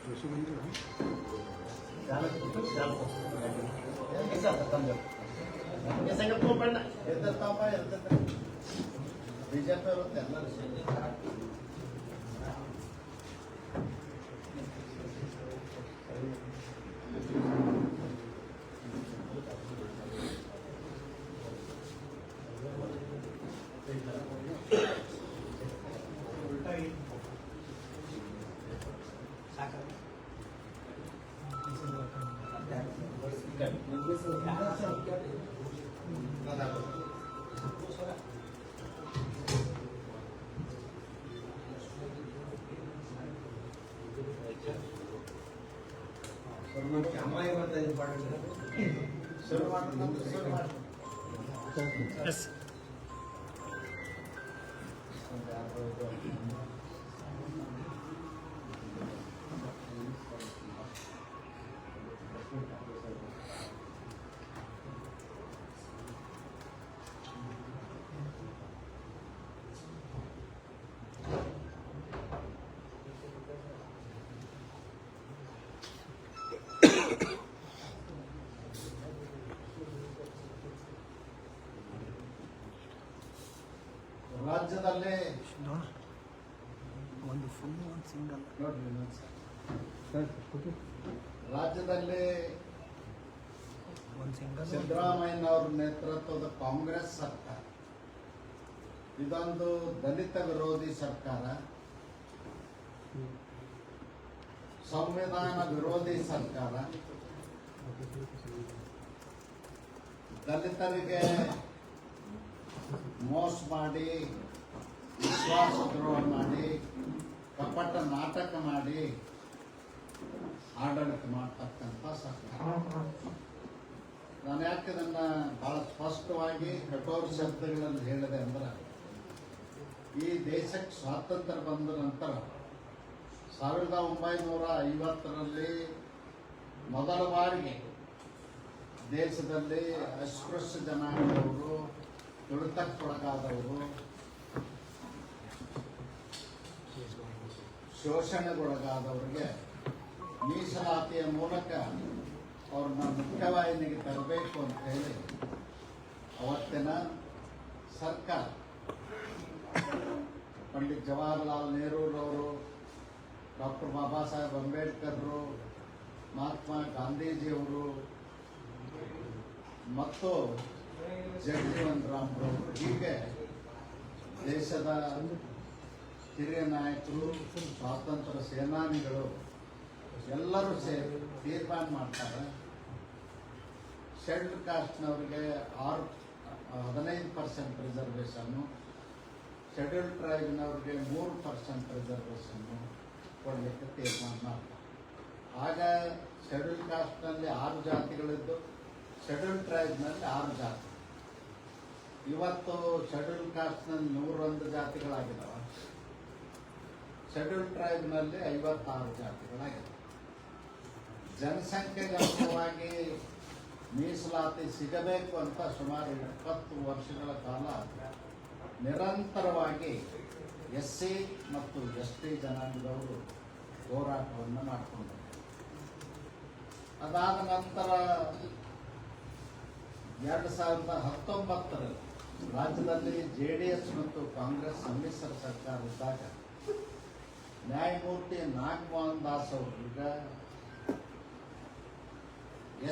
BJP ಇರುತ್ತೆ ಎಲ್ಲರೂ ರಾಜ್ಯದಲ್ಲೇ ಒಂದು ಫುಲ್ ಒಂದು ಸಿಂಗಲ್ ರಾಜ್ಯದಲ್ಲಿ ಒಂದು ಸಿಂಗಲ್ ಸಿದ್ದರಾಮಯ್ಯನವರ ನೇತೃತ್ವದ ಕಾಂಗ್ರೆಸ್ ಸರ್ಕಾರ ಇದೊಂದು ದಲಿತ ವಿರೋಧಿ ಸರ್ಕಾರ, ಸಂವಿಧಾನ ವಿರೋಧಿ ಸರ್ಕಾರ, ದಲಿತರಿಗೆ ಮೋಸ ಮಾಡಿ, ವಿಶ್ವಾಸ ದ್ರೋಹ ಮಾಡಿ, ಕಪಟ ನಾಟಕ ಮಾಡಿ ಆಡಳಿತ ಮಾಡ್ತಕ್ಕಂಥ ಸರ್ಕಾರ. ನಾನು ಯಾಕೆ ಇದನ್ನ ಬಹಳ ಸ್ಪಷ್ಟವಾಗಿ ಕಠೋರ ಶಬ್ದಗಳಲ್ಲಿ ಹೇಳಿದೆ ಅಂದ್ರೆ, ಈ ದೇಶಕ್ಕೆ ಸ್ವಾತಂತ್ರ್ಯ ಬಂದ ನಂತರ 1950ರಲ್ಲಿ ಮೊದಲ ಬಾರಿಗೆ ದೇಶದಲ್ಲಿ ಅಸ್ಪೃಶ್ಯ ಜನಾಂಗದವರು, ತುಳಿತಕ್ಕೊಳಗಾದವರು, ಶೋಷಣೆಗೊಳಗಾದವರಿಗೆ ಮೀಸಲಾತಿಯ ಮೂಲಕ ಅವ್ರನ್ನ ಮುಖ್ಯವಾಹಿನಿಗೆ ತರಬೇಕು ಅಂತ ಹೇಳಿ ಅವತ್ತಿನ ಸರ್ಕಾರ ಪಂಡಿತ್ ಜವಾಹರ್ಲಾಲ್ ನೆಹರೂರವರು, ಡಾಕ್ಟರ್ ಬಾಬಾ ಸಾಹೇಬ್ ಅಂಬೇಡ್ಕರ್ರು, ಮಹಾತ್ಮ ಗಾಂಧೀಜಿಯವರು ಮತ್ತು ಜಗಜೀವನ್ ರಾಮ್ರವರು, ಹೀಗೆ ದೇಶದ ಹಿರಿಯ ನಾಯಕರು, ಸ್ವಾತಂತ್ರ್ಯ ಸೇನಾನಿಗಳು ಎಲ್ಲರೂ ಸೇರಿ ತೀರ್ಮಾನ ಮಾಡ್ತಾರೆ. ಶೆಡ್ಯೂಲ್ ಕಾಸ್ಟ್ನವ್ರಿಗೆ 15% ರಿಸರ್ವೇಷನ್ನು, ಶೆಡ್ಯೂಲ್ ಟ್ರೈಬ್ನವ್ರಿಗೆ 3% ರಿಸರ್ವೇಷನ್ನು ಕೊಡಲಿಕ್ಕೆ ತೀರ್ಮಾನ ಮಾಡ್ತಾರೆ. ಆಗ ಶೆಡ್ಯೂಲ್ ಕಾಸ್ಟ್ನಲ್ಲಿ 6 ಜಾತಿಗಳಿದ್ದು, ಶೆಡ್ಯೂಲ್ ಟ್ರೈಬ್ನಲ್ಲಿ 6 ಜಾತಿ. ಇವತ್ತು ಶೆಡ್ಯೂಲ್ ಕಾಸ್ಟ್ನಲ್ಲಿ 101 ಜಾತಿಗಳಾಗಿದ್ದಾವೆ, ಶೆಡ್ಯೂಲ್ ಟ್ರೈಬ್ನಲ್ಲಿ 56 ಜಾತಿಗಳಾಗಿದ್ದಾವೆ. ಜನಸಂಖ್ಯೆಗೆ ಅನುಗುಣವಾಗಿ ಮೀಸಲಾತಿ ಸಿಗಬೇಕು ಅಂತ ಸುಮಾರು 20 ವರ್ಷಗಳ ಕಾಲ ನಿರಂತರವಾಗಿ SC ಮತ್ತು ST ಜನಾಂಗದವರು ಹೋರಾಟವನ್ನು ಮಾಡಿಕೊಂಡರು. ಅದಾದ ನಂತರ 2019ರಲ್ಲಿ ರಾಜ್ಯದಲ್ಲಿ JDS ಮತ್ತು ಕಾಂಗ್ರೆಸ್ ಸಮ್ಮಿಶ್ರ ಸರ್ಕಾರ ಇದ್ದಾಗ ನ್ಯಾಯಮೂರ್ತಿ ನಾಗಮೋಹನ್ ದಾಸ್ ಅವರು ಈಗ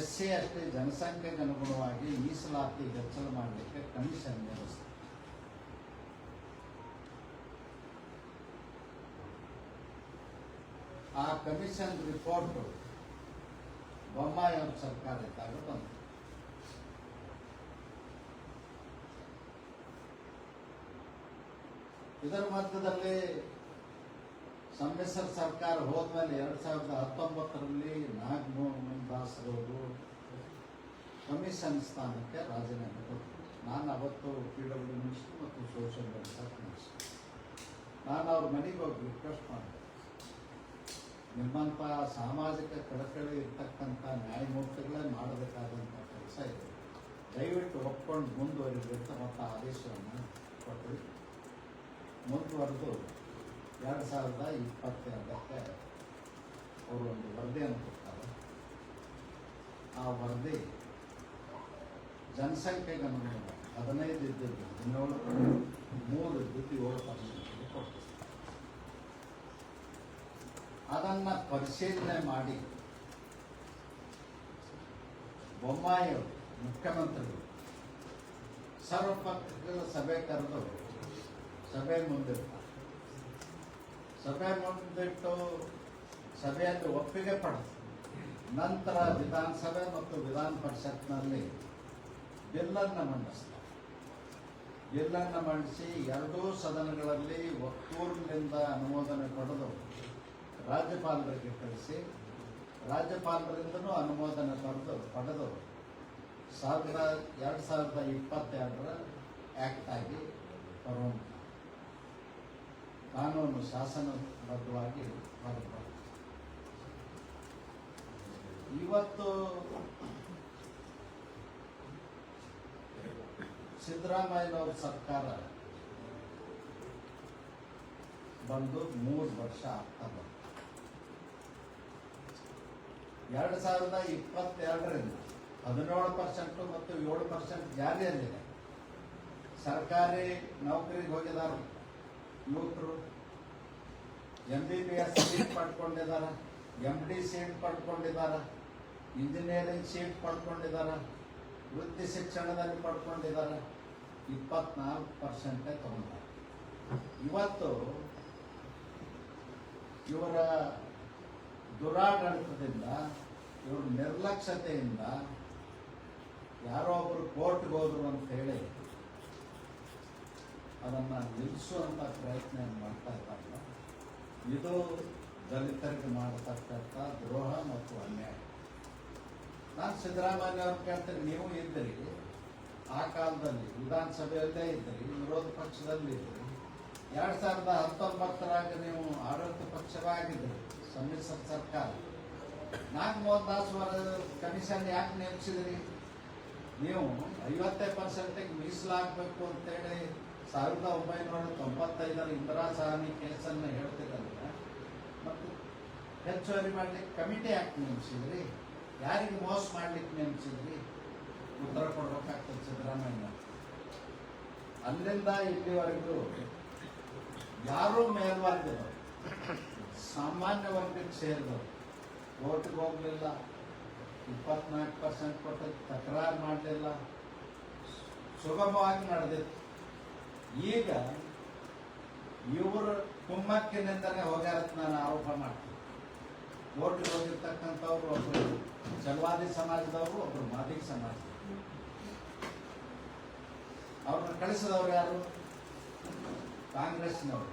SC ST ಜನಸಂಖ್ಯೆಗೆ ಅನುಗುಣವಾಗಿ ಮೀಸಲಾತಿ ಹೆಚ್ಚಳ ಮಾಡಲಿಕ್ಕೆ ಕಮಿಷನ್ ನೇಮಿಸಿದರು. ಆ ಕಮಿಷನ್ ರಿಪೋರ್ಟ್ ಬೊಮ್ಮಾಯಿ ಅವ್ರ ಸರ್ಕಾರ ಇದ್ದಾಗ ಬಂತು. ಇದರ ಮಧ್ಯದಲ್ಲಿ ಸಮ್ಮಿಶ್ರ ಸರ್ಕಾರ ಹೋದ್ಮೇಲೆ 2019ರಲ್ಲಿ ನಾಗಮೋಹನ್ ದಾಸ್ ಅವರು ಕಮಿಷನ್ ಸ್ಥಾನಕ್ಕೆ ರಾಜೀನಾಮೆ ಕೊಟ್ಟರು. ನಾನು ಅವತ್ತು PW ಮಿನಿಸ್ಟರ್ ಮತ್ತು ಸೋಷಿಯಲ್ ವೆಲ್ಫೇರ್ ಮಿನಿಸ್ಟರ್. ನಾನು ಅವ್ರ ಮನೆಗೆ ಹೋಗಿ ರಿಕ್ವೆಸ್ಟ್ ಮಾಡಿದೆ, ನಿಮ್ಮಂಥ ಸಾಮಾಜಿಕ ಕಳಕಳಿ ಇರ್ತಕ್ಕಂಥ ನ್ಯಾಯಮೂರ್ತಿಗಳೇ ಮಾಡಬೇಕಾದಂಥ ಕೆಲಸ ಇದೆ, ದಯವಿಟ್ಟು ಒಪ್ಕೊಂಡು ಮುಂದುವರಿಬೇಕು ಮತ್ತು ಆದೇಶವನ್ನು ಕೊಟ್ಟರು. ಮುಂದುವರೆದು 2022ಕ್ಕೆ ಅವರು ಒಂದು ವರದಿಯನ್ನು ಕೊಡ್ತಾರೆ. ಆ ವರದಿ ಜನಸಂಖ್ಯೆಗೆ ಅನುಗುಣವಾಗಿ 15 ಇದ್ದಿದ್ದು 17, 3 ಇದ್ದಿದ್ದು 7% ಕೊಡ್ತಾರೆ. ಅದನ್ನು ಪರಿಶೀಲನೆ ಮಾಡಿ ಬೊಮ್ಮಾಯಿ ಮುಖ್ಯಮಂತ್ರಿಗಳು ಸರ್ವಪಕ್ಷಗಳ ಸಭೆ ಕರೆದು ಸಭೆ ಮುಂದಿರ್ತಾರೆ. ಸಭೆ ಮುಂದಿಟ್ಟು ಸಭೆಯಲ್ಲಿ ಒಪ್ಪಿಗೆ ಪಡೆದು ನಂತರ ವಿಧಾನಸಭೆ ಮತ್ತು ವಿಧಾನ ಪರಿಷತ್ನಲ್ಲಿ ಬಿಲ್ಲನ್ನು ಮಂಡಿಸ್ತಾರೆ. ಬಿಲ್ಲನ್ನು ಮಂಡಿಸಿ ಎರಡೂ ಸದನಗಳಲ್ಲಿ ಒಕ್ಕೂರಿನಿಂದ ಅನುಮೋದನೆ ಪಡೆದು ರಾಜ್ಯಪಾಲರಿಗೆ ಕಳಿಸಿ ರಾಜ್ಯಪಾಲರಿಂದನೂ ಅನುಮೋದನೆ ಪಡೆದು 2022 ಆ್ಯಕ್ಟ್ ಆಗಿ ಬರುವಂಥ ಕಾನೂನು ಶಾಸನಬದ್ಧವಾಗಿ ಹೊರಬರುತ್ತೆ. ಇವತ್ತು ಸಿದ್ದರಾಮಯ್ಯನವ್ರ ಸರ್ಕಾರ ಬಂದು 3 ವರ್ಷ ಆಗ್ತಾ ಬಂತು. 2022ರಿಂದ 17% ಮತ್ತು 7% ಜಾರಿಯಲ್ಲಿದೆ. ಸರ್ಕಾರಿ ನೌಕರಿಗೆ ಹೋಗಿದ್ದಾರೆ ಯುವಕರು, MBBS ಸೀಟ್ ಪಡ್ಕೊಂಡಿದ್ದಾರೆ, MD ಸೀಟ್ ಪಡ್ಕೊಂಡಿದ್ದಾರೆ, ಇಂಜಿನಿಯರಿಂಗ್ ಸೀಟ್ ಪಡ್ಕೊಂಡಿದ್ದಾರೆ, ವೃತ್ತಿ ಶಿಕ್ಷಣದಲ್ಲಿ ಪಡ್ಕೊಂಡಿದ್ದಾರೆ. 24% ತಗೊಂಡಿದ್ದಾರೆ. ಇವತ್ತು ಇವರ ದುರಾಡಳಿತದಿಂದ, ಇವ್ರ ನಿರ್ಲಕ್ಷ್ಯತೆಯಿಂದ ಯಾರೋ ಒಬ್ಬರು ಕೋರ್ಟ್ಗೆ ಹೋದ್ರು ಅಂತ ಹೇಳಿ ಅದನ್ನು ನಿಲ್ಲಿಸುವಂಥ ಪ್ರಯತ್ನ ಮಾಡ್ತಾ ಇದ್ದಾರೆ. ಇದು ದಲಿತರಿಗೆ ಮಾಡತಕ್ಕಂಥ ದ್ರೋಹ ಮತ್ತು ಅನ್ಯಾಯ. ನಾನು ಸಿದ್ದರಾಮಯ್ಯ ಅವ್ರು ಕೇಳ್ತೀನಿ, ನೀವು ಇದ್ದೀರಿ ಆ ಕಾಲದಲ್ಲಿ ವಿಧಾನಸಭೆಯಲ್ಲೇ ಇದ್ದೀರಿ, ವಿರೋಧ ಪಕ್ಷದಲ್ಲಿ ಇದ್ದೀರಿ. 2019ರಾಗ ನೀವು ಆಡಳಿತ ಪಕ್ಷವಾಗಿದ್ದೀರಿ, ಸಮ್ಮಿಶ್ರ ಸರ್ಕಾರ. ನಾಗಮೋಹನ್ ದಾಸ್ ಅವರ ಕಮಿಷನ್ ಯಾಕೆ ನೇಮಿಸಿದ್ರಿ? ನೀವು 50% ಮೀಸಲಾಗಬೇಕು ಅಂತೇಳಿ 1995 ಇಂದಿರಾ ಸಾಹನಿ ಕೇಸನ್ನು ಹೇಳ್ತಿದ್ರಲ್ಲ, ಮತ್ತು ಹೆಚ್ಚುವರಿ ಮಾಡಲಿಕ್ಕೆ ಕಮಿಟಿ ಯಾಕೆ ನೇಮಿಸಿದ್ರಿ? ಯಾರಿಗೆ ಮೋಸ ಮಾಡ್ಲಿಕ್ಕೆ ನೇಮಿಸಿದ್ರಿ? ಉತ್ತರ ಕೊಡ್ಬೇಕಾಗ್ತದೆ ಸಿದ್ದರಾಮಯ್ಯ. ಅಲ್ಲಿಂದ ಇಲ್ಲಿವರೆಗೂ ಯಾರೂ ಮೇಲ್ವರ್ಗದವರು, ಸಾಮಾನ್ಯ ವರ್ಗಕ್ಕೆ ಸೇರಿದವರು ಕೋರ್ಟ್ಗೆ ಹೋಗಲಿಲ್ಲ, 24% ಕೊಟ್ಟು ತಕರಾರು ಮಾಡಲಿಲ್ಲ, ಸುಗಮವಾಗಿ ನಡೆದಿತ್ತು. ಈಗ ಇವರು ಕುಮ್ಮಕ್ಕಿನಿಂದಲೇ ಹೋಗ್ಯಾರತ್ ನಾನು ಆರೋಪ ಮಾಡ್ತೀನಿ. ಕೋರ್ಟ್ಗೆ ಹೋಗಿರ್ತಕ್ಕಂಥವ್ರು ಒಬ್ಬರು ಚಲವಾದಿ ಸಮಾಜದವರು, ಒಬ್ಬರು ಮಾದಿಗ ಸಮಾಜದವರು. ಅವ್ರನ್ನ ಕಳಿಸಿದವ್ರು ಯಾರು? ಕಾಂಗ್ರೆಸ್ನವರು.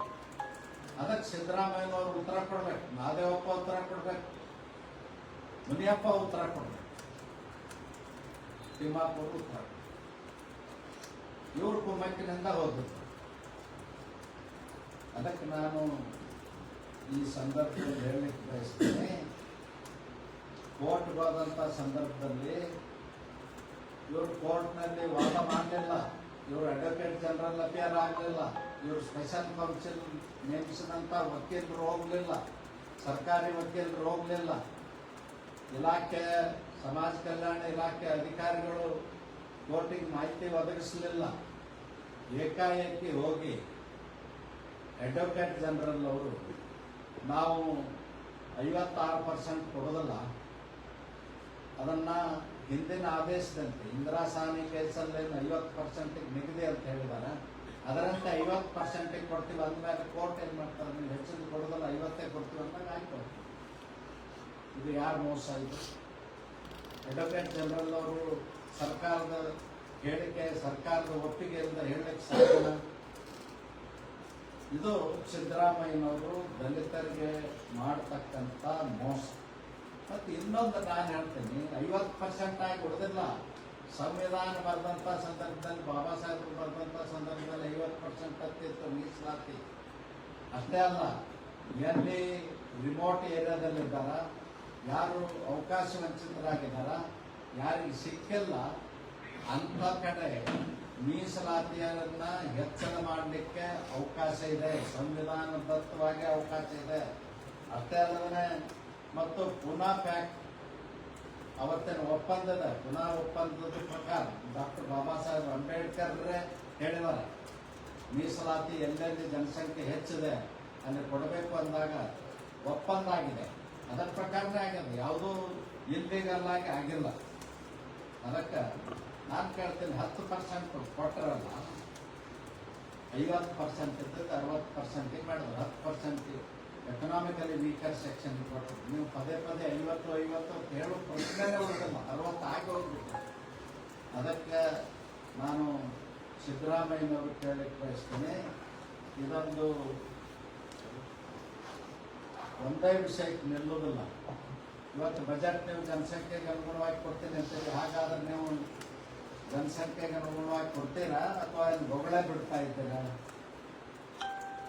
ಅದಕ್ಕೆ ಸಿದ್ದರಾಮಯ್ಯನವರು ಉತ್ತರ ಕೊಡ್ಬೇಕು, ಮಹದೇವಪ್ಪ ಉತ್ತರ ಕೊಡ್ಬೇಕು, ಮುನಿಯಪ್ಪ ಉತ್ತರ ಕೊಡ್ಬೇಕು, ತಿಮ್ಮಾಪುರ ಉತ್ತರ ಕೊಡ್ಬೇಕು. ಇವರು ಕುಮ್ಮಕ್ಕಿನಿಂದ ಹೋದ್ರು. ಅದಕ್ಕೆ ನಾನು ಈ ಸಂದರ್ಭದಲ್ಲಿ ಹೇಳಲಿಕ್ಕೆ ಬಯಸ್ತೇನೆ, ಕೋರ್ಟ್ಗೆ ಹೋದಂಥ ಸಂದರ್ಭದಲ್ಲಿ ಇವರು ಕೋರ್ಟ್ನಲ್ಲಿ ವಾದ ಮಾಡಲಿಲ್ಲ, ಇವರು ಅಡ್ವೊಕೇಟ್ ಜನರಲ್ ಅಪಿಯರ್ ಆಗಲಿಲ್ಲ, ಇವರು ಸ್ಪೆಷಲ್ ಕೌನ್ಸಿಲ್ ನೇಮಿಸಿದಂಥ ವಕೀಲರು ಹೋಗಲಿಲ್ಲ, ಸರ್ಕಾರಿ ವಕೀಲರು ಹೋಗಲಿಲ್ಲ, ಇಲಾಖೆ ಸಮಾಜ ಕಲ್ಯಾಣ ಇಲಾಖೆ ಅಧಿಕಾರಿಗಳು ಕೋರ್ಟಿಗೆ ಮಾಹಿತಿ ಒದಗಿಸಲಿಲ್ಲ. ಏಕಾಏಕಿ ಹೋಗಿ ಅಡ್ವೊಕೇಟ್ ಜನರಲ್ ಅವರು ನಾವು 56% ಕೊಡೋದಲ್ಲ, ಅದನ್ನು ಹಿಂದಿನ ಆದೇಶದಂತೆ ಇಂದಿರಾ ಸಾಹನಿ ಕೇಸಲ್ಲಿ 50% ನಿಗದಿ ಅಂತ ಹೇಳಿದ್ದಾರೆ, ಅದರಂತೆ 50% ಕೊಡ್ತೀವಿ ಅಂದಮೇಲೆ ಕೋರ್ಟ್ ಏನು ಮಾಡ್ತಾರೆ? ನೀವು ಹೆಚ್ಚಿನ ಕೊಡೋದಲ್ಲ, 50 ಕೊಡ್ತೀವಿ ಅಂದಾಗ ಆಯ್ತು. ಇದು ಯಾರು ಮೋಸ? ಇದು ಅಡ್ವೊಕೇಟ್ ಜನರಲ್ ಅವರು ಸರ್ಕಾರದ ಹೇಳಿಕೆ, ಸರ್ಕಾರದ ಒಪ್ಪಿಗೆಯಿಂದ ಹೇಳಲಿಕ್ಕೆ ಸಾಧ್ಯ? ಇದು ಸಿದ್ದರಾಮಯ್ಯನವರು ದಲಿತರಿಗೆ ಮಾಡತಕ್ಕಂಥ ಮೋಸ. ಮತ್ತು ಇನ್ನೊಂದು ನಾನು ಹೇಳ್ತೀನಿ, 50% ಆಗಿ ಉಳಿದಿಲ್ಲ. ಸಂವಿಧಾನ ಬರೆದಂಥ ಸಂದರ್ಭದಲ್ಲಿ, ಬಾಬಾ ಸಾಹೇಬರು ಬರೆದಂಥ ಸಂದರ್ಭದಲ್ಲಿ 50% ಹತ್ತಿತ್ತು ಮೀಸಲಾತಿ. ಅಷ್ಟೇ ಅಲ್ಲ, ಎಲ್ಲಿ ರಿಮೋಟ್ ಏರಿಯಾದಲ್ಲಿದ್ದಾರ, ಯಾರು ಅವಕಾಶ ವಂಚಿತರಾಗಿದ್ದಾರ, ಯಾರಿಗೆ ಸಿಕ್ಕಿಲ್ಲ ಅಂಥ ಕಡೆ ಮೀಸಲಾತಿಯನ್ನ ಹೆಚ್ಚಳ ಮಾಡಲಿಕ್ಕೆ ಅವಕಾಶ ಇದೆ, ಸಂವಿಧಾನಬದ್ಧವಾಗಿ ಅವಕಾಶ ಇದೆ. ಅಷ್ಟೇ ಅಲ್ಲದೆ ಮತ್ತು ಪುನಃ ಪ್ಯಾಕ್ ಅವತ್ತಿನ ಪುನಃ ಒಪ್ಪಂದದ ಪ್ರಕಾರ ಡಾಕ್ಟರ್ ಬಾಬಾ ಸಾಹೇಬ್ ಅಂಬೇಡ್ಕರ್ ಹೇಳಿದ್ದಾರೆ, ಮೀಸಲಾತಿ ಎಲ್ಲೆಲ್ಲಿ ಜನಸಂಖ್ಯೆ ಹೆಚ್ಚಿದೆ ಅಲ್ಲಿ ಕೊಡಬೇಕು ಅಂದಾಗ ಒಪ್ಪಂದ ಆಗಿದೆ. ಅದರ ಪ್ರಕಾರನೇ ಆಗಿದೆ, ಯಾವುದೂ ಇಲ್ಲಿಗಲ್ ಆಗಿ ಆಗಿಲ್ಲ. ಅದಕ್ಕೆ ನಾನು ಕೇಳ್ತೀನಿ, 10% ಕೊಟ್ಟರಲ್ಲ, 50% ಇದ್ದದ್ದು 60% ಮಾಡಿದ್ರು, 10% ಎಕನಾಮಿಕಲಿ ವೀಕರ್ ಸೆಕ್ಷನ್ ಕೊಟ್ಟರು. ನೀವು ಪದೇ 50 ಹೇಳೋ ಪ್ರಶ್ನೆನೇ ಉಳಿದಿಲ್ಲ, 60 ಆಗಿ ಹೋಗ್ಬಿಟ್ಟು. ಅದಕ್ಕೆ ನಾನು ಸಿದ್ದರಾಮಯ್ಯನವರು ಕೇಳಲಿಕ್ಕೆ ಬಯಸ್ತೇನೆ, ಇದೊಂದು ಒಂದೇ ವಿಷಯಕ್ಕೆ ನಿಲ್ಲುವುದಿಲ್ಲ. ಇವತ್ತು ಬಜೆಟ್ ನೀವು ಜನಸಂಖ್ಯೆಗೆ ಅನುಗುಣವಾಗಿ ಕೊಡ್ತೀನಿ ಅಂತೇಳಿ, ಹಾಗಾದ್ರೆ ನೀವು ಜನಸಂಖ್ಯೆಗೆ ಅನುಗುಣವಾಗಿ ಕೊಡ್ತೀರಾ ಅಥವಾ ಏನು ಬೊಗಳೆ ಬಿಡ್ತಾ ಇದ್ದೀರಾ?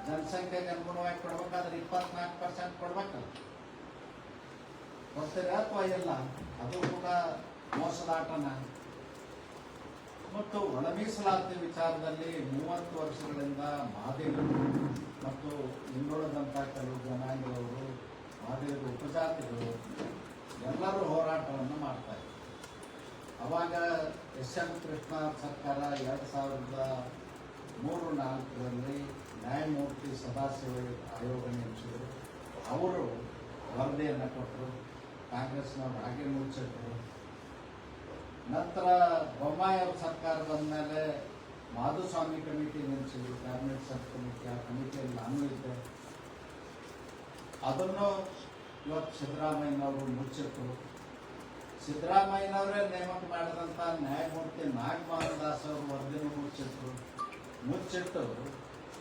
ಜನಸಂಖ್ಯೆಗೆ ಅನುಗುಣವಾಗಿ ಕೊಡ್ಬೇಕಾದ್ರೆ 24% ಕೊಡ್ಬೇಕಲ್ಲ, ಕೊಡ್ತೀರಾ ಅಥವಾ ಇಲ್ಲ? ಅದು ಕೂಡ ಮೋಸದಾಟನ. ಮತ್ತು ಒಳ ಮೀಸಲಾತಿ ವಿಚಾರದಲ್ಲಿ 30 ವರ್ಷಗಳಿಂದ ಮಾದಿಗರು ಮತ್ತು ಇನ್ನುಳಿದಂಥ ಕೆಲವು ಜನಾಂಗದವರು, ಮಾದಿಗರು ಉಪಜಾತಿಗಳು ಎಲ್ಲರೂ ಹೋರಾಟವನ್ನು ಮಾಡ್ತಾ ಇದ್ದಾರೆ. ಅವಾಗ ಎಸ್.ಎಂ. ಕೃಷ್ಣ ಸರ್ಕಾರ 2003-04ರಲ್ಲಿ ನ್ಯಾಯಮೂರ್ತಿ ಸದಾಶಿವ ಆಯೋಗ ನೇಮಿಸಿದರು. ಅವರು ವರದಿಯನ್ನು ಕೊಟ್ಟರು, ಕಾಂಗ್ರೆಸ್ನವರು ಹಾಗೆ ಮುಚ್ಚಿಟ್ಟರು. ನಂತರ ಬೊಮ್ಮಾಯಿ ಅವ್ರ ಸರ್ಕಾರ ಬಂದ ಮೇಲೆ ಮಾಧುಸ್ವಾಮಿ ಕಮಿಟಿ ನೇಮಿಸಿದ್ರು, ಕ್ಯಾಬಿನೆಟ್ ಸಬ್ ಕಮಿಟಿ. ಆ ಕಮಿಟಿಯಲ್ಲಿ ನಾನು ಇದ್ದೆ. ಅದನ್ನು ಇವತ್ತು ಸಿದ್ದರಾಮಯ್ಯನವರು ಮುಚ್ಚಿಟ್ಟರು. ಸಿದ್ದರಾಮಯ್ಯನವರೇ ನೇಮಕ ಮಾಡಿದಂಥ ನ್ಯಾಯಮೂರ್ತಿ ನಾಗಮೋಹನ್ ದಾಸ್ ಅವರು ವರದಿನೂ ಮುಚ್ಚಿಟ್ಟು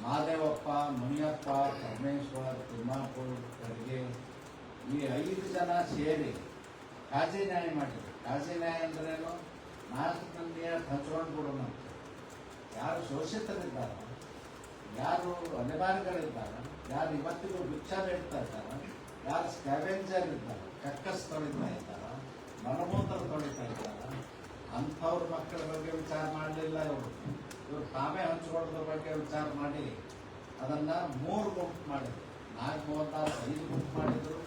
ಮಹಾದೇವಪ್ಪ, ಮುನಿಯಪ್ಪ, ಪರಮೇಶ್ವರ್, ತಿಮ್ಮಾಪುರ್, ಖರ್ಗೆ ಈ 5 ಜನ ಸೇರಿ ಕಾಜಿ ನ್ಯಾಯ ಮಾಡಿದ್ರು. ಕಾಜಿ ನ್ಯಾಯ ಅಂದ್ರೇನು? 4 ಮಂದಿಯ ಹಂಚ್ಕೊಂಡು ಬಿಡೋಣ. ಯಾರು ಶೋಷಿತರಿದ್ದಾರೆ, ಯಾರು ಅನಿವಾರ್ಯಗಳಿದ್ದಾರೆ, ಯಾರು ಇವತ್ತಿಗೂ ಭಿಕ್ಷ ಬೇಡ್ತಾ ಇದ್ದಾರೆ, ಯಾರು ಸ್ಕ್ಯಾವೆಂಜರ್ ಇದ್ದಾರೆ, ಕಕ್ಕಸ್ ತೊಳಿತಾ ಇದ್ದಾರೆ, ಮಲಮೂತ್ರ ತೊಳಿತಾ ಇದ್ದಾರೆ, ಅಂಥವ್ರ ಮಕ್ಕಳ ಬಗ್ಗೆ ವಿಚಾರ ಮಾಡಲಿಲ್ಲ. ಇವರು ತಾವೇ ಹಂಚ್ಕೊಳ್ಳೋದ್ರ ಬಗ್ಗೆ ವಿಚಾರ ಮಾಡಿ ಅದನ್ನು 3 ಗುಂಪು ಮಾಡಿದ್ರು. ನಾಗಮೋಹನ್ ದಾಸ್ 5 ಗುಂಪು ಮಾಡಿದ್ರು.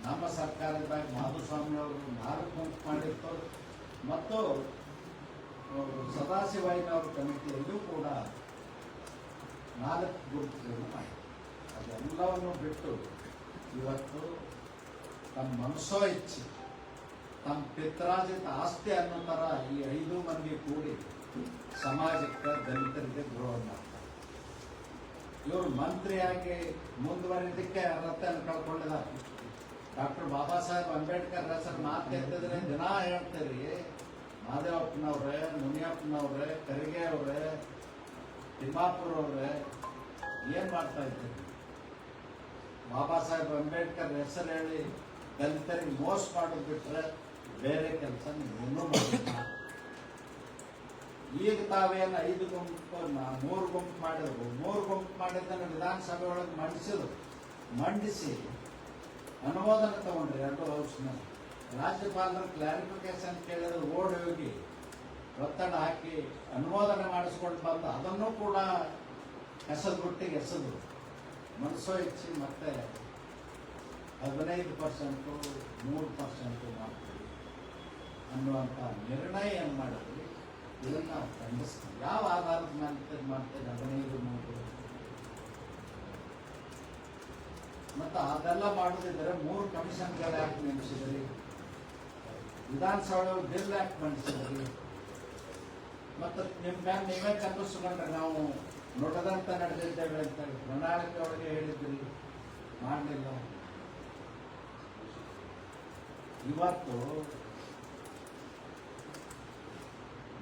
ನಮ್ಮ ಸರ್ಕಾರದಾಗ ಮಾಧುಸ್ವಾಮಿ ಅವರು 4 ಗುಂಪು ಮಾಡಿತ್ತು. ಮತ್ತು ಸದಾಶಿವಯ್ಯನವ್ರ ಕಮಿಟಿಯಲ್ಲೂ ಕೂಡ 4 ಗುಂಪುಗಳನ್ನು ಮಾಡಿದ್ರು. ಅದೆಲ್ಲವನ್ನು ಬಿಟ್ಟು ಇವತ್ತು ತಮ್ಮ ಮನಸ್ಸೋ ಇಚ್ಛೆ, ತಮ್ಮ ಪಿತ್ರಾರ್ಜಿತ ಆಸ್ತಿ ಅನ್ನೋ ಥರ ಈ 5 ಮಂದಿ ಕೂಡಿ ಸಮಾಜಕ್ಕೆ, ದಲಿತರಿಗೆ ದ್ರೋಹ ಮಾಡ್ತಾರೆ. ಇವರು ಮಂತ್ರಿಯಾಗಿ ಮುಂದುವರಿದಕ್ಕೆ ಅರ್ಹತೆಯನ್ನು ಕಳ್ಕೊಂಡಿದ್ದಾರೆ. ಡಾಕ್ಟರ್ ಬಾಬಾ ಸಾಹೇಬ್ ಅಂಬೇಡ್ಕರ್ ಹೆಸರು ಮಾತಾಡ್ತಿದ್ರೆ ದಿನ ಹೇಳ್ತೀರಿ, ಮಹಾದೇವಪ್ಪನವ್ರೆ, ಮುನಿಯಪ್ಪನವ್ರೆ, ಖರ್ಗೆ ಅವ್ರೆ, ತಿಮ್ಮಾಪುರ್ ಅವ್ರೆ, ಏನು ಮಾಡ್ತಾ ಇದ್ದೀರಿ? ಬಾಬಾ ಸಾಹೇಬ್ ಅಂಬೇಡ್ಕರ್ ಹೆಸರು ಹೇಳಿ ದಲಿತರಿಗೆ ಮೋಸ ಮಾಡೋದು ಬಿಟ್ಟರೆ ಬೇರೆ ಕೆಲಸ ನೀವು ಮಾಡಿಲ್ಲ. ಈಗ ತಾವೇನು 5 ಗುಂಪು 3 ಗುಂಪು ಮಾಡಿದ್ರು. 3 ಗುಂಪು ಮಾಡಿದ್ದನ್ನು ವಿಧಾನಸಭೆ ಒಳಗೆ ಮಂಡಿಸಿ ಅನುಮೋದನೆ ತಗೊಂಡ್ರಿ 2 ಹೌಸ್ನಲ್ಲಿ. ರಾಜ್ಯಪಾಲರು ಕ್ಲಾರಿಫಿಕೇಶನ್ ಕೇಳಿದ್ರೆ ಓಡಿ ಹೋಗಿ ಒತ್ತಡ ಹಾಕಿ ಅನುಮೋದನೆ ಮಾಡಿಸ್ಕೊಂಡು ಬಂದು ಅದನ್ನು ಕೂಡ ಹೆಸರುಗುಟ್ಟಿಗೆ ಎಸೆದ್ರು. ಮನಸ್ಸೋ ಇಚ್ಛೆ ಮತ್ತೆ 15% 3% ಮಾಡ್ತೀವಿ ಅನ್ನುವಂಥ ನಿರ್ಣಯ ಏನು ಮಾಡಿದ್ವಿ. ಇದನ್ನು ನಾವು ಖಂಡಿಸ್ತೀವಿ. ಯಾವ ಆಧಾರದ ಮೇಲೆ ಮಾಡ್ತೇವೆ? 15-3 ಮತ್ತು ಅದೆಲ್ಲ ಮಾಡೋದಿದ್ದರೆ 3 ಕಮಿಷನ್ಗಳ ಯಾಕೆ ನೇಮಿಸಿದ್ರಿ? ವಿಧಾನಸಭೆ ಬಿಲ್ ಯಾಕೆ ಮಂಡಿಸಿದ್ರಿ? ಮತ್ತು ನಿಮ್ಮ ಮೇಲೆ ನೀವೇ ಕಲ್ಪಿಸ್ಕೊಂಡ್ರೆ ನಾವು ನುಡಿದಂತ ನಡೆದಿದ್ದೇವೆ ಅಂತ ಪ್ರಣಾಳಿಕೆ ಒಳಗೆ ಹೇಳಿದ್ರಿ, ಮಾಡಲಿಲ್ಲ. ಇವತ್ತು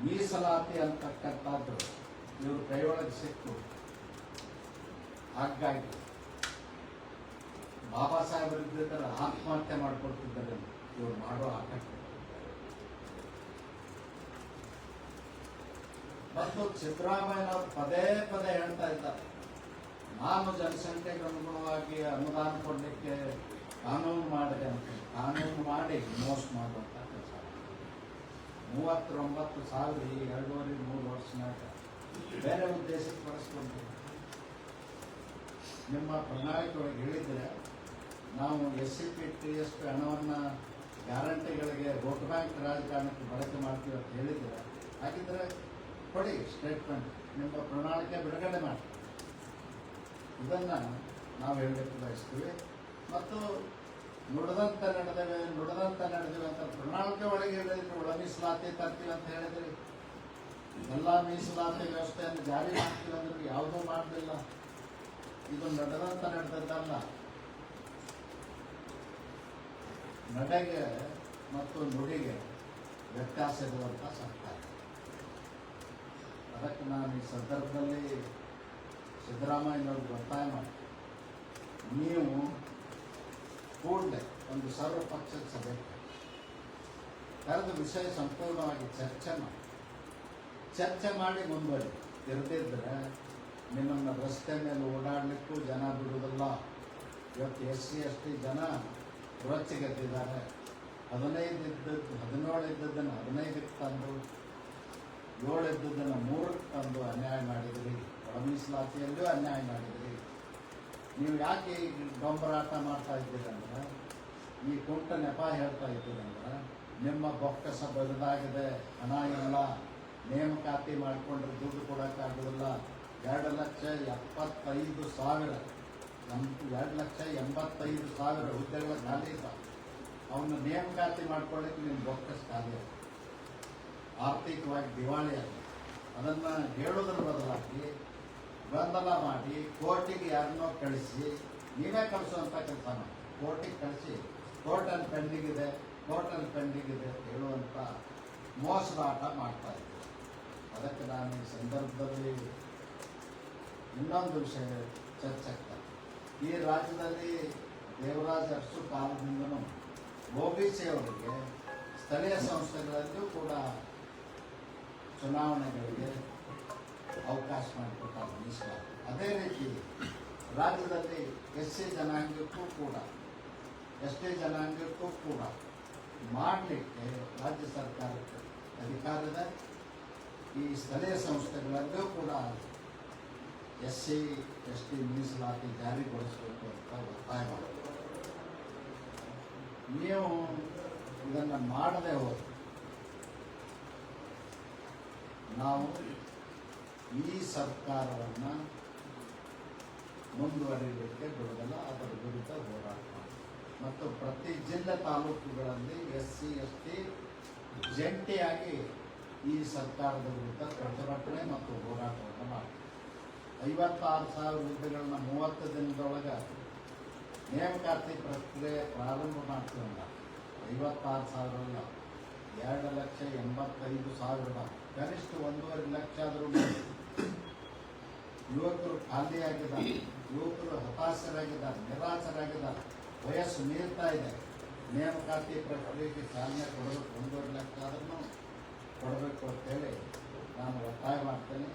ಮೀಸಲಾತಿ ಅಂತಕ್ಕಂಥದ್ದು ಇವರು ಕೈಯೊಳಗೆ ಸಿಕ್ಕು ಹಾಗಾಗಿ ಬಾಬಾ ಸಾಹೇಬರಿದ್ದರೆ ಆತ್ಮಹತ್ಯೆ ಮಾಡ್ಕೊಳ್ತಿದ್ದಾರೆ ಇವರು ಮಾಡೋ ಆಟಕ್ಕೆ. ಮತ್ತು ಸಿದ್ದರಾಮಯ್ಯನವರು ಪದೇ ಹೇಳ್ತಾ ಇದ್ದಾರೆ, ನಾನು ಜನಸಂಖ್ಯೆಗೆ ಅನುಗುಣವಾಗಿ ಅನುದಾನ ಕೊಡಲಿಕ್ಕೆ ಕಾನೂನು ಮಾಡಿದೆ ಅಂತ. ಕಾನೂನು ಮಾಡಿ ಮೋಸ ಮಾಡುವಂಥ ಕೆಲಸ. 39,000 ಈ 2.5-3 ವರ್ಷನಾಗ ಬೇರೆ ಉದ್ದೇಶಕ್ಕೆ ಬಳಸ್ಕೊಂಡು ನಿಮ್ಮ ಪ್ರಣಾಳಿಕೆ ಒಳಗೆ ಹೇಳಿದರೆ ನಾವು SCP-TSP ಹಣವನ್ನು ಗ್ಯಾರಂಟಿಗಳಿಗೆ ವೋಟ್ ಬ್ಯಾಂಕ್ ರಾಜಕಾರಣಕ್ಕೆ ಬಳಕೆ ಮಾಡ್ತೀವಿ ಅಂತ ಹೇಳಿದರೆ, ಹಾಗಿದ್ರೆ ಕೊಡಿ ಸ್ಟೇಟ್ಮೆಂಟ್, ನಿಮ್ಮ ಪ್ರಣಾಳಿಕೆ ಬಿಡುಗಡೆ ಮಾಡಿ. ಇದನ್ನು ನಾವು ಹೇಳಲಿಕ್ಕೆ ಬಯಸ್ತೀವಿ. ಮತ್ತು ನುಡಿದಂತೆ ನಡೆದೇವೆ ಅಂತ ಪ್ರಣಾಳಿಕೆ ಒಳಗೆ ಹೇಳಿದ್ರೆ ಒಳ ಮೀಸಲಾತಿ ತರ್ತೀವಿ ಅಂತ ಹೇಳಿದ್ರಿ. ಎಲ್ಲ ಮೀಸಲಾತಿ ವ್ಯವಸ್ಥೆಯನ್ನು ಜಾರಿ ಮಾಡ್ತೀವಿ ಅಂದ್ರೆ ಯಾವುದೂ ಮಾಡಲಿಲ್ಲ. ಇದು ನಡೆದದ್ದಲ್ಲ. ನಡೆಗೆ ಮತ್ತು ನುಡಿಗೆ ವ್ಯತ್ಯಾಸ ಇರುವಂಥ ಸರ್ಕಾರ. ಅದಕ್ಕೆ ನಾನು ಈ ಸಂದರ್ಭದಲ್ಲಿ ಸಿದ್ದರಾಮಯ್ಯನವ್ರಿಗೆ ಒತ್ತಾಯ ಮಾಡಿ, ನೀವು ಕೂಡಲೇ ಒಂದು ಸರ್ವಪಕ್ಷದ ಸಭೆ ಕರೆದು ವಿಷಯ ಸಂಪೂರ್ಣವಾಗಿ ಚರ್ಚೆ ಮಾಡಿ ಮುಂದುವರಿ. ಇರದಿದ್ದರೆ ನಿಮ್ಮನ್ನು ರಸ್ತೆ ಮೇಲೆ ಓಡಾಡಲಿಕ್ಕೂ ಜನ ಬಿಡುವುದಿಲ್ಲ. ಇವತ್ತು SC/ST ಜನ ರೊಚ್ಚಿಗೆದ್ದಿದ್ದಾರೆ. 17 ಇದ್ದದ್ದನ್ನು 15ಕ್ಕೆ ತಂದು, 7 ಇದ್ದದ್ದನ್ನು 3ಕ್ಕೆ ತಂದು ಅನ್ಯಾಯ ಮಾಡಿದಿರಿ. ಒಳ ಮೀಸಲಾತಿಯಲ್ಲೂ ಅನ್ಯಾಯ ಮಾಡಿದಿರಿ. ನೀವು ಯಾಕೆ ಈ ಡೊಂಬರಾಟ ಮಾಡ್ತಾ ಇದ್ದೀರಂದ್ರೆ, ಈ ಕುಂಟ ನೆಪ ಹೇಳ್ತಾ ಇದ್ದೀರಂದ್ರೆ, ನಿಮ್ಮ ಬೊಕ್ಕಸ ಬರಿದಾಗಿದೆ, ಹಣ ಇಲ್ಲ, ನೇಮಕಾತಿ ಮಾಡಿಕೊಂಡ್ರೆ ದುಡ್ಡು ಕೊಡೋಕ್ಕಾಗೋದಿಲ್ಲ. 2,85,000 ಹುದ್ದೆಗಳ ಖಾಲಿ ಇದ್ದಾವೆ. ಅವನ್ನ ನೇಮಕಾತಿ ಮಾಡ್ಕೊಳ್ಳಿಕ್ಕೆ ನಿಮ್ಮ ಬೊಕ್ಕಸ ಖಾಲಿ ಆಗಿದೆ. ಆರ್ಥಿಕವಾಗಿ ದಿವಾಳಿಯಾಗಿ ಅದನ್ನು ಹೇಳೋದ್ರ ಬದಲಾಗಿ ಗೊಂದಲ ಮಾಡಿ ಕೋರ್ಟಿಗೆ ಯಾರನ್ನೋ ಕಳಿಸಿ, ನೀವೇ ಕಳಿಸುವಂಥ ಕೆಲಸ ಮಾಡಿ ಕೋರ್ಟಿಗೆ ಕಳಿಸಿ, ಕೋರ್ಟಲ್ಲಿ ಪೆಂಡಿಂಗ್ ಇದೆ ಹೇಳುವಂಥ ಮೋಸದ ಆಟ ಮಾಡ್ತಾ ಇದ್ದೀವಿ. ಅದಕ್ಕೆ ನಾನು ಈ ಸಂದರ್ಭದಲ್ಲಿ ಇನ್ನೊಂದು ವಿಷಯ ಚರ್ಚೆ ಆಗ್ತದೆ. ಈ ರಾಜ್ಯದಲ್ಲಿ ದೇವರಾಜ ಅರಸು ಕಾಲದಿಂದನೂ OBC ಅವರಿಗೆ ಸ್ಥಳೀಯ ಸಂಸ್ಥೆಗಳಲ್ಲೂ ಕೂಡ ಚುನಾವಣೆಗಳಿಗೆ ಅವಕಾಶ ಮಾಡಿಕೊಟ್ಟಾರೆ ಮೀಸಲಾತಿ. ಅದೇ ರೀತಿ ರಾಜ್ಯದಲ್ಲಿ SC ಜನಾಂಗಕ್ಕೂ ಕೂಡ ST ಜನಾಂಗಕ್ಕೂ ಕೂಡ ಮಾಡಲಿಕ್ಕೆ ರಾಜ್ಯ ಸರ್ಕಾರಕ್ಕೆ ಅಧಿಕಾರ ಇದೆ. ಈ ಸ್ಥಳೀಯ ಸಂಸ್ಥೆಗಳಲ್ಲೂ ಕೂಡ SC/ST ಮೀಸಲಾತಿ ಜಾರಿಗೊಳಿಸಬೇಕು ಅಂತ ಒತ್ತಾಯ ಮಾಡಬೇಕು. ನೀವು ಇದನ್ನು ಮಾಡದೆ ಹೋದರೆ ನಾವು ಈ ಸರ್ಕಾರವನ್ನು ಮುಂದುವರಿಯಲಿಕ್ಕೆ ಬಿಡುವುದಿಲ್ಲ. ಅದರ ವಿರುದ್ಧ ಹೋರಾಟ ಮತ್ತು ಪ್ರತಿ ಜಿಲ್ಲೆ ತಾಲೂಕುಗಳಲ್ಲಿ SC/ST ಜಂಟಿಯಾಗಿ ಈ ಸರ್ಕಾರದ ವಿರುದ್ಧ ಪ್ರತಿಭಟನೆ ಮತ್ತು ಹೋರಾಟವನ್ನು ಮಾಡ್ತೀವಿ. 56,000 ಹುದ್ದೆಗಳನ್ನ 30 ದಿನದೊಳಗೆ ನೇಮಕಾತಿ ಪ್ರಕ್ರಿಯೆ ಪ್ರಾರಂಭ ಮಾಡ್ತೀವಲ್ಲ. 56,000 ಅಲ್ಲ, 2,85,000. ಕನಿಷ್ಠ 1.5 ಲಕ್ಷ ಆದರೂ ಯುವಕರು ಖಾಲಿಯಾಗಿದ್ದಾರೆ, ಯುವಕರು ಹತಾಶರಾಗಿದ್ದಾರೆ, ನಿರಾಶರಾಗಿದ್ದಾರೆ. ವಯಸ್ಸು ಮೀರ್ತಾ ಇದೆ. ನೇಮಕಾತಿ ಪ್ರಕ್ರಿಯೆಗೆ ಚಾಲನೆ ಕೊಡಬೇಕು. 1.5 ಲಕ್ಷ ಆದ್ರೂ ಕೊಡಬೇಕು ಅಂತೇಳಿ ನಾನು ಒತ್ತಾಯ ಮಾಡ್ತೇನೆ.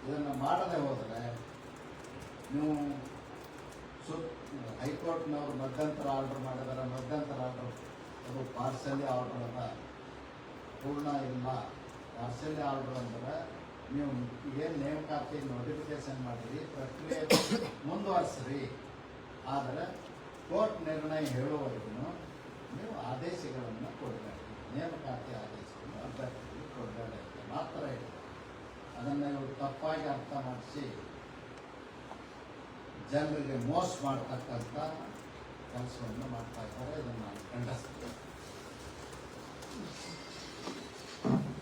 ಇದನ್ನು ಮಾಡದೆ ಹೋದರೆ ನೀವು ಹೈಕೋರ್ಟ್ನವರು ಮಧ್ಯಂತರ ಆರ್ಡರ್ ಮಾಡಿದ್ದಾರೆ. ಮಧ್ಯಂತರ ಆರ್ಡರ್ ಅದು ಪಾರ್ಸಲಿ ಆರ್ಡರ್ ಅದ, ಪೂರ್ಣ ಇಲ್ಲ. ಪಾರ್ಸಲಿ ಆರ್ಡರ್ ಅಂದರೆ ನೀವು ಏನು ನೇಮಕಾತಿ ನೋಟಿಫಿಕೇಶನ್ ಮಾಡಿರಿ, ಪ್ರಕ್ರಿಯೆ ಮುಂದುವರಿಸ್ರಿ. ಆದರೆ ಕೋರ್ಟ್ ನಿರ್ಣಯ ಹೇಳುವವರೆಗೂ ನೀವು ಆದೇಶಗಳನ್ನು ಕೊಡಬೇಡಿ. ನೇಮಕಾತಿ ಆದೇಶಗಳನ್ನು ಅಭ್ಯರ್ಥಿಗಳಿಗೆ ಕೊಡಬೇಡಿ ಅಂತ ಮಾತ್ರ ಇದೆ. ಅದನ್ನು ಇವರು ತಪ್ಪಾಗಿ ಅರ್ಥ ಮಾಡಿಸಿ ಜನರಿಗೆ ಮೋಸ ಮಾಡ್ತಕ್ಕಂಥ ಕೆಲಸವನ್ನು ಮಾಡ್ತಾ ಇದ್ದಾರೆ. ಇದನ್ನು ನಾನು ಖಂಡಿಸ್ತೀನಿ.